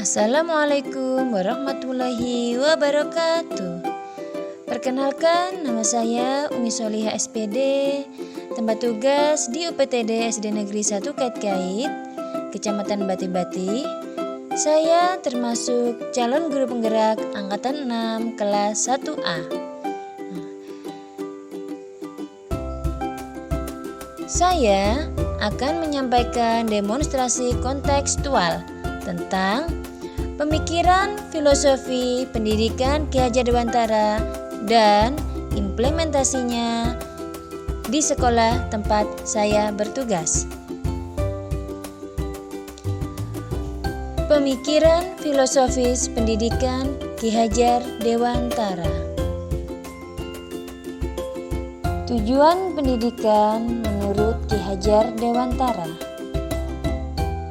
Assalamualaikum warahmatullahi wabarakatuh. Perkenalkan, nama saya Umi Solihah SPD, tempat tugas di UPTD SD Negeri 1 Kait-Kait, Kecamatan Bati-Bati. Saya termasuk calon guru penggerak angkatan 6 kelas 1A. Saya akan menyampaikan demonstrasi kontekstual tentang pemikiran filosofi pendidikan Ki Hajar Dewantara dan implementasinya di sekolah tempat saya bertugas. Pemikiran filosofis pendidikan Ki Hajar Dewantara. Tujuan pendidikan menurut Ki Hajar Dewantara.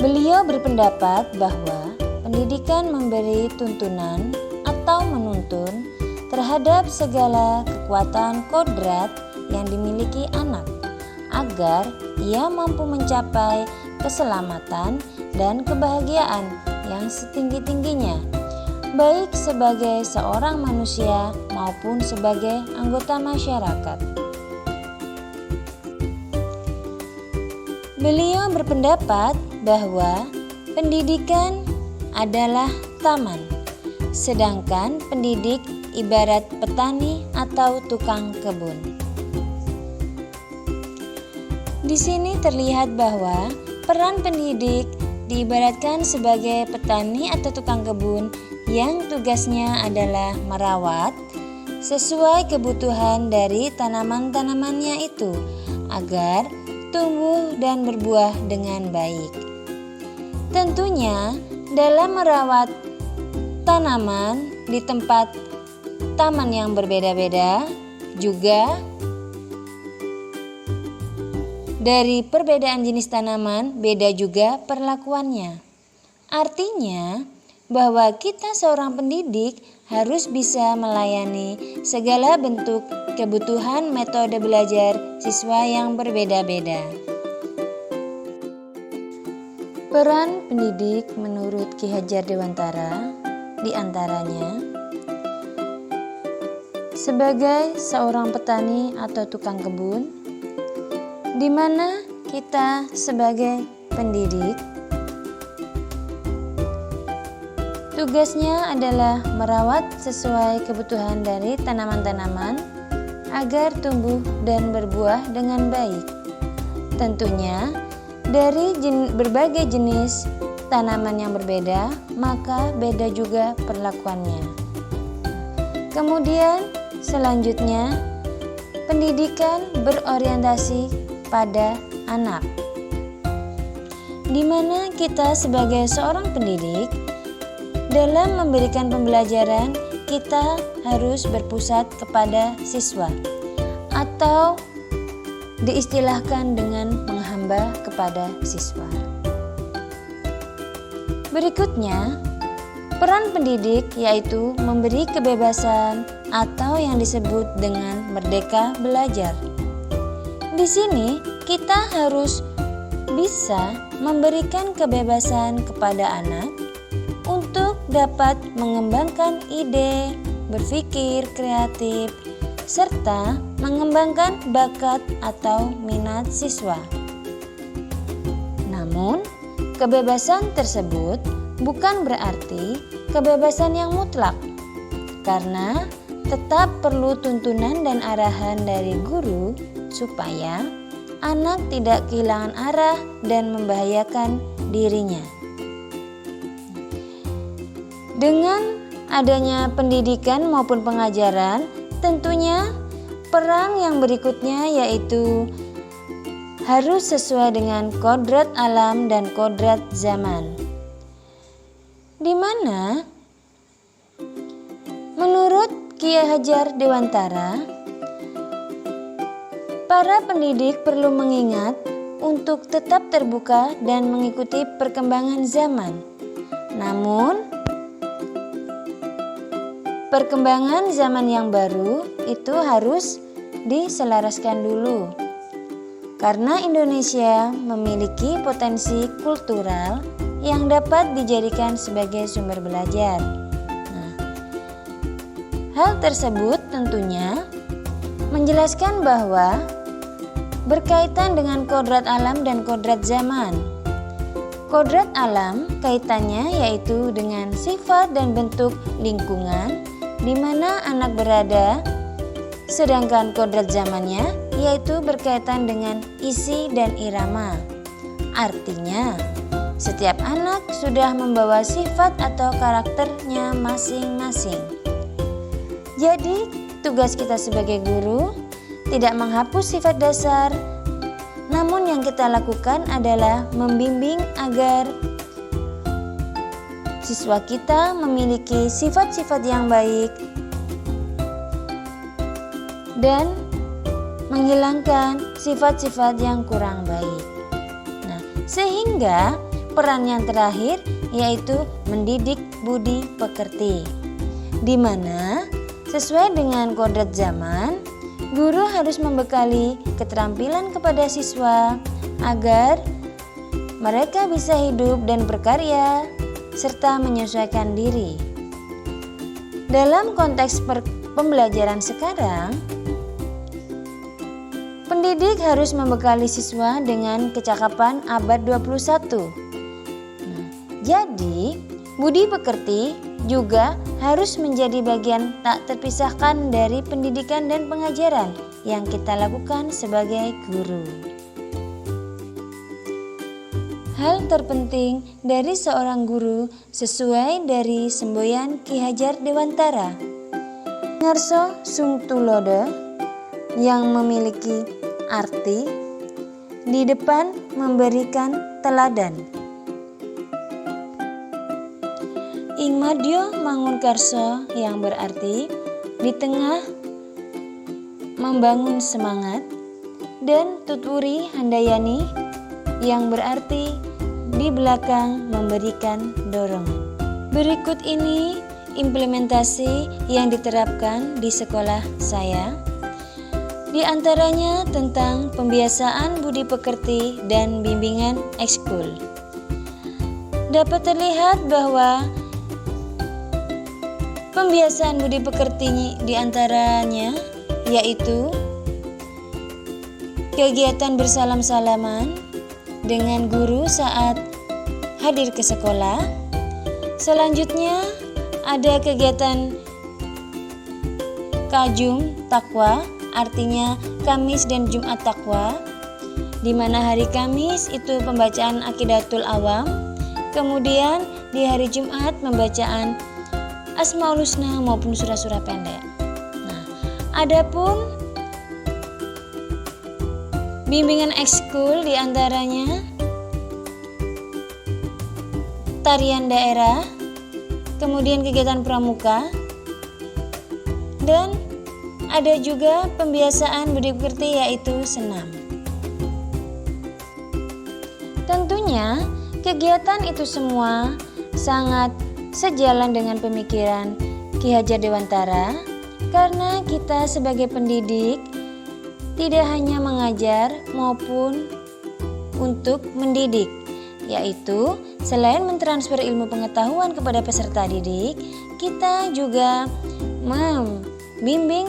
Beliau berpendapat bahwa pendidikan memberi tuntunan atau menuntun terhadap segala kekuatan kodrat yang dimiliki anak agar ia mampu mencapai keselamatan dan kebahagiaan yang setinggi-tingginya, baik sebagai seorang manusia maupun sebagai anggota masyarakat. Beliau berpendapat bahwa pendidikan adalah taman, sedangkan pendidik ibarat petani atau tukang kebun. Di sini terlihat bahwa peran pendidik diibaratkan sebagai petani atau tukang kebun yang tugasnya adalah merawat sesuai kebutuhan dari tanaman-tanamannya itu agar tumbuh dan berbuah dengan baik. Tentunya dalam merawat tanaman di tempat taman yang berbeda-beda juga dari perbedaan jenis tanaman beda juga perlakuannya. Artinya bahwa kita seorang pendidik harus bisa melayani segala bentuk kebutuhan metode belajar siswa yang berbeda-beda. Peran pendidik menurut Ki Hajar Dewantara diantaranya sebagai seorang petani atau tukang kebun, di mana kita sebagai pendidik tugasnya adalah merawat sesuai kebutuhan dari tanaman-tanaman agar tumbuh dan berbuah dengan baik. Tentunya dari berbagai jenis tanaman yang berbeda, maka beda juga perlakuannya. Kemudian selanjutnya, pendidikan berorientasi pada anak, di mana kita sebagai seorang pendidik dalam memberikan pembelajaran kita harus berpusat kepada siswa atau diistilahkan dengan menghamba kepada siswa. Berikutnya, peran pendidik yaitu memberi kebebasan atau yang disebut dengan merdeka belajar. Di sini kita harus bisa memberikan kebebasan kepada anak untuk dapat mengembangkan ide, berpikir kreatif, serta mengembangkan bakat atau minat siswa. Namun, kebebasan tersebut bukan berarti kebebasan yang mutlak, karena tetap perlu tuntunan dan arahan dari guru supaya anak tidak kehilangan arah dan membahayakan dirinya. Dengan adanya pendidikan maupun pengajaran, tentunya peran yang berikutnya yaitu harus sesuai dengan kodrat alam dan kodrat zaman. Di mana menurut Ki Hajar Dewantara, para pendidik perlu mengingat untuk tetap terbuka dan mengikuti perkembangan zaman. Namun, perkembangan zaman yang baru itu harus diselaraskan dulu. Karena Indonesia memiliki potensi kultural yang dapat dijadikan sebagai sumber belajar. Nah, hal tersebut tentunya menjelaskan bahwa berkaitan dengan kodrat alam dan kodrat zaman. Kodrat alam kaitannya yaitu dengan sifat dan bentuk lingkungan di mana anak berada, sedangkan kodrat zamannya yaitu berkaitan dengan isi dan irama. Artinya, setiap anak sudah membawa sifat atau karakternya masing-masing. Jadi, tugas kita sebagai guru tidak menghapus sifat dasar, namun yang kita lakukan adalah membimbing agar siswa kita memiliki sifat-sifat yang baik dan menghilangkan sifat-sifat yang kurang baik. Nah, sehingga peran yang terakhir yaitu mendidik budi pekerti, di mana sesuai dengan kodrat zaman, guru harus membekali keterampilan kepada siswa agar mereka bisa hidup dan berkarya serta menyesuaikan diri. Dalam konteks pembelajaran sekarang, pendidik harus membekali siswa dengan kecakapan abad 21. Jadi, budi pekerti juga harus menjadi bagian tak terpisahkan dari pendidikan dan pengajaran yang kita lakukan sebagai guru. Hal terpenting dari seorang guru sesuai dari semboyan Ki Hajar Dewantara, ngarso sung tulodo, yang memiliki arti di depan memberikan teladan. Ing madya mangun karso, yang berarti di tengah membangun semangat, dan tuturi handayani, yang berarti di belakang memberikan dorongan. Berikut ini implementasi yang diterapkan di sekolah saya. Di antaranya tentang pembiasaan budi pekerti dan bimbingan ekskul. Dapat terlihat bahwa pembiasaan budi pekerti di antaranya yaitu kegiatan bersalam-salaman dengan guru saat hadir ke sekolah. Selanjutnya ada kegiatan Kajum Takwa, artinya Kamis dan Jumat Takwa, di mana hari Kamis itu pembacaan Aqidatul Awam, kemudian di hari Jumat pembacaan Asmaul Husna maupun surah-surah pendek. Nah, adapun bimbingan ekskul di antaranya tarian daerah, kemudian kegiatan pramuka, dan ada juga pembiasaan budi pekerti yaitu senam. Tentunya kegiatan itu semua sangat sejalan dengan pemikiran Ki Hajar Dewantara, karena kita sebagai pendidik tidak hanya mengajar maupun untuk mendidik, yaitu selain mentransfer ilmu pengetahuan kepada peserta didik, kita juga membimbing,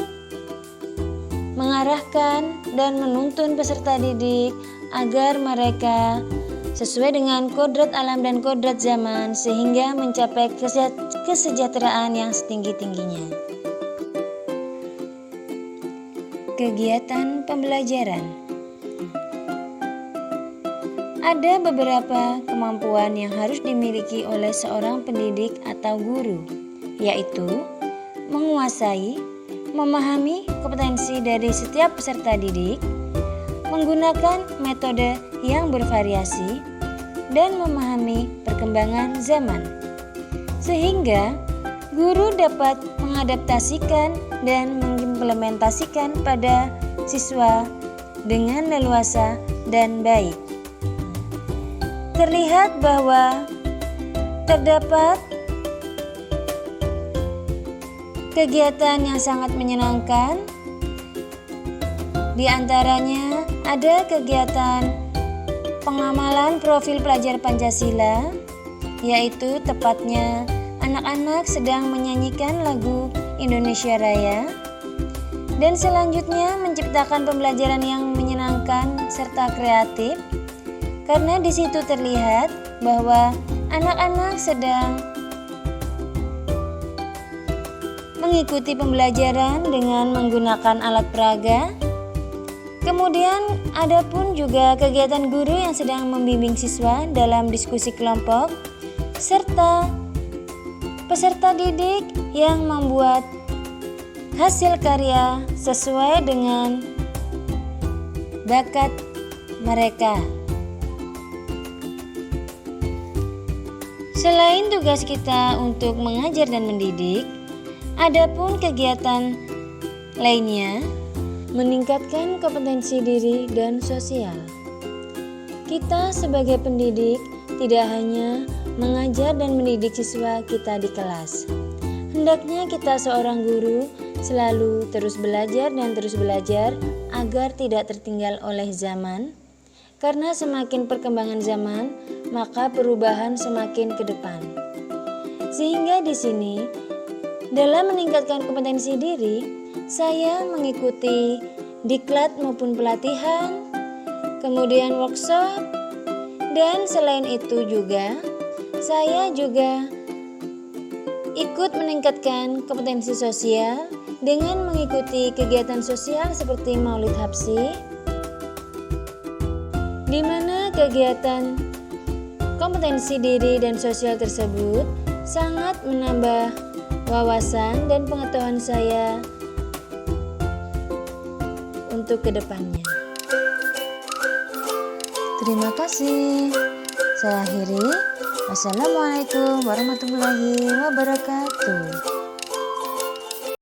mengarahkan, dan menuntun peserta didik agar mereka sesuai dengan kodrat alam dan kodrat zaman sehingga mencapai kesejahteraan yang setinggi-tingginya. Kegiatan pembelajaran. Ada beberapa kemampuan yang harus dimiliki oleh seorang pendidik atau guru, yaitu menguasai, memahami kompetensi dari setiap peserta didik, menggunakan metode yang bervariasi, dan memahami perkembangan zaman, sehingga guru dapat mengadaptasikan dan mengimplementasikan pada siswa dengan leluasa dan baik. Terlihat bahwa terdapat kegiatan yang sangat menyenangkan. Di antaranya ada kegiatan pengamalan profil pelajar Pancasila yaitu tepatnya anak-anak sedang menyanyikan lagu Indonesia Raya. Dan selanjutnya menciptakan pembelajaran yang menyenangkan serta kreatif, karena di situ terlihat bahwa anak-anak sedang mengikuti pembelajaran dengan menggunakan alat peraga. Kemudian ada pun juga kegiatan guru yang sedang membimbing siswa dalam diskusi kelompok, serta peserta didik yang membuat hasil karya sesuai dengan bakat mereka. Selain tugas kita untuk mengajar dan mendidik, ada pun kegiatan lainnya meningkatkan kompetensi diri dan sosial. Kita sebagai pendidik tidak hanya mengajar dan mendidik siswa kita di kelas. Hendaknya kita seorang guru selalu terus belajar dan terus belajar agar tidak tertinggal oleh zaman. Karena semakin perkembangan zaman, maka perubahan semakin ke depan. Sehingga di sini, dalam meningkatkan kompetensi diri, saya mengikuti diklat maupun pelatihan, kemudian workshop, dan selain itu juga, saya juga ikut meningkatkan kompetensi sosial dengan mengikuti kegiatan sosial seperti Maulid Habsi, di mana kegiatan kompetensi diri dan sosial tersebut sangat menambah wawasan dan pengetahuan saya untuk kedepannya. Terima kasih. Saya akhiri. Wassalamualaikum warahmatullahi wabarakatuh.